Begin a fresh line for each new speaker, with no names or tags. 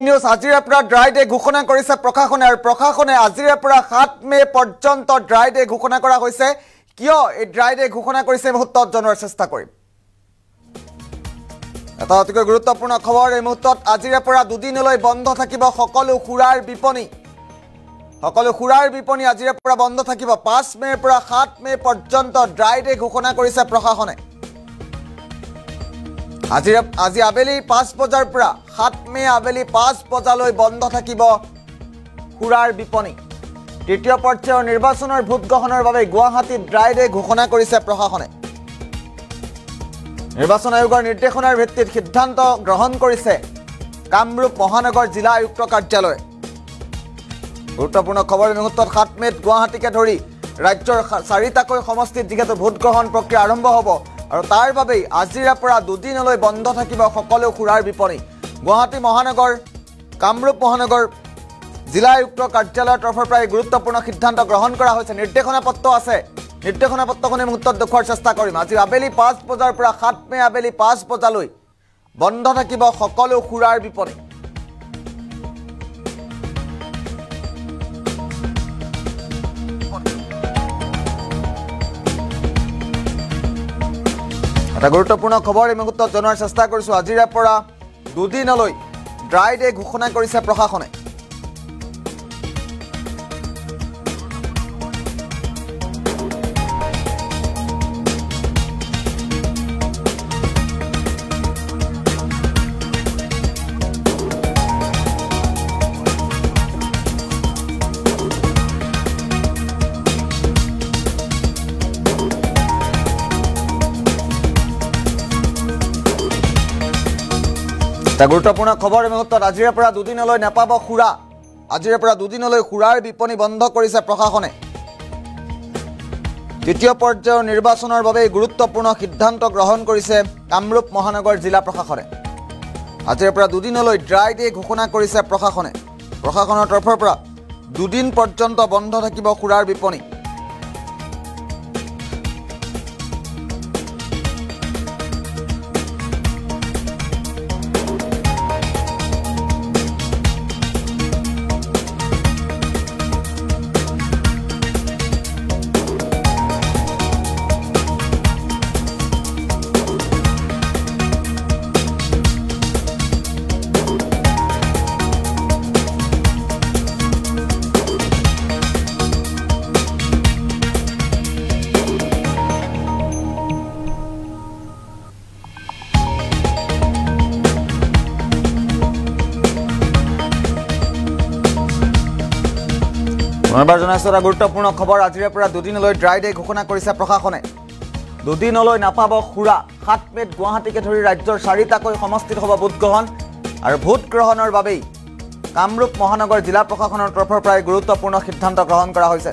news আজিৰে পৰা dry day ঘোষণা কৰিছে প্ৰশাসনে আৰু প্ৰশাসনে আজিৰে পৰা 7 মে পৰ্যন্ত ড্ৰাই ডে ঘোষণা কৰা হৈছে কিয় এই ড্ৰাই ডে ঘোষণা কৰিছে মুহূৰ্তত জনোৱাৰ চেষ্টা কৰিম এটা অতি গুৰুত্বপূৰ্ণ খবৰ এই মুহূৰ্তত আজিৰে পৰা দুদিনলৈ বন্ধ থাকিব সকলো খুৰাৰ বিপণী আজিৰে পৰা বন্ধ থাকিব 5 মেৰ পৰা 7 মে পৰ্যন্ত ড্ৰাই ডে ঘোষণা কৰিছে প্ৰশাসনে আজি আবেলি 5 বজাৰ পৰা 7 মে আবেলি 5 বজালৈ বন্ধ থাকিব খুৰাৰ বিপণী তৃতীয় পৰ্যায়ৰ নিৰ্বাচনৰ ভোট গ্ৰহণৰ বাবে গুৱাহাটীত ড্ৰাই ডে ঘোষণা কৰিছে প্ৰশাসনে নিৰ্বাচন আয়োগৰ নিৰ্দেশনাৰ ভিত্তিত সিদ্ধান্ত গ্ৰহণ কৰিছে কামৰূপ মহানগৰ জিলা আয়ুক্ত কাৰ্যালয় গুৰুত্বপূৰ্ণ খবৰ মুহূৰ্তত 7 মেত গুৱাহাটীকে ধৰি ৰাজ্যৰ 4টাকৈ সমষ্টিত যিহেতু ভোট গ্ৰহণ প্ৰক্ৰিয়া আৰম্ভ হ'ব আৰু তাৰ বাবে আজিৰে পৰা দুদিনলৈ বন্ধ থাকিব সকলো খুৰাৰ বিপণী গুৱাহাটী মহানগৰ কামৰূপ মহানগৰ জিলা আয়ুক্ত কাৰ্যালয়ৰ তৰফৰ পৰা গুৰুত্বপূৰ্ণ সিদ্ধান্ত গ্ৰহণ কৰা হৈছে নিৰ্দেশনা পত্ৰ আছে নিৰ্দেশনা পত্ৰখনে মুহূৰ্তত দেখুৱাৰ চেষ্টা কৰিম আজি আবেলি 5 বজাৰ পৰা 7 মে আবেলি 5 বজালৈ বন্ধ থাকিব সকলো খুৰাৰ বিপণী এটা গুৰুত্বপূৰ্ণ খবৰ এই মুহূৰ্তত জনোৱাৰ চেষ্টা কৰিছো আজিৰে পৰা দুদিনলৈ ড্ৰাই ডে ঘোষণা কৰিছে প্ৰশাসনে গুৰুত্বপূৰ্ণ খবৰ মুহূৰ্তত আজিৰে পৰা দুদিনলৈ নাপাব খুৰা আজিৰে পৰা দুদিনলৈ খুৰাৰ বিপণী বন্ধ কৰিছে প্ৰশাসনে তৃতীয় পৰ্যায়ৰ নিৰ্বাচনৰ বাবে গুৰুত্বপূৰ্ণ সিদ্ধান্ত গ্ৰহণ কৰিছে কামৰূপ মহানগৰ জিলা প্ৰশাসনে আজিৰে পৰা দুদিনলৈ ড্ৰাই ডে ঘোষণা কৰিছে প্ৰশাসনৰ তৰফৰ পৰা দুদিন পৰ্যন্ত বন্ধ থাকিব খুৰাৰ বিপণী পুনৰবাৰ জনাইছো এটা গুৰুত্বপূৰ্ণ খবৰ আজিৰে পৰা দুদিনলৈ ড্ৰাই ডে ঘোষণা কৰিছে প্ৰশাসনে দুদিনলৈ নাপাব খুৰা 7 মেত গুৱাহাটীকে ধৰি ৰাজ্যৰ 4টাকৈ সমষ্টিত হ'ব ভোট গ্ৰহণ আৰু ভোট গ্ৰহণৰ বাবেই কামৰূপ মহানগৰ জিলা প্ৰশাসনৰ তৰফৰ পৰা গুৰুত্বপূৰ্ণ সিদ্ধান্ত গ্ৰহণ কৰা হৈছে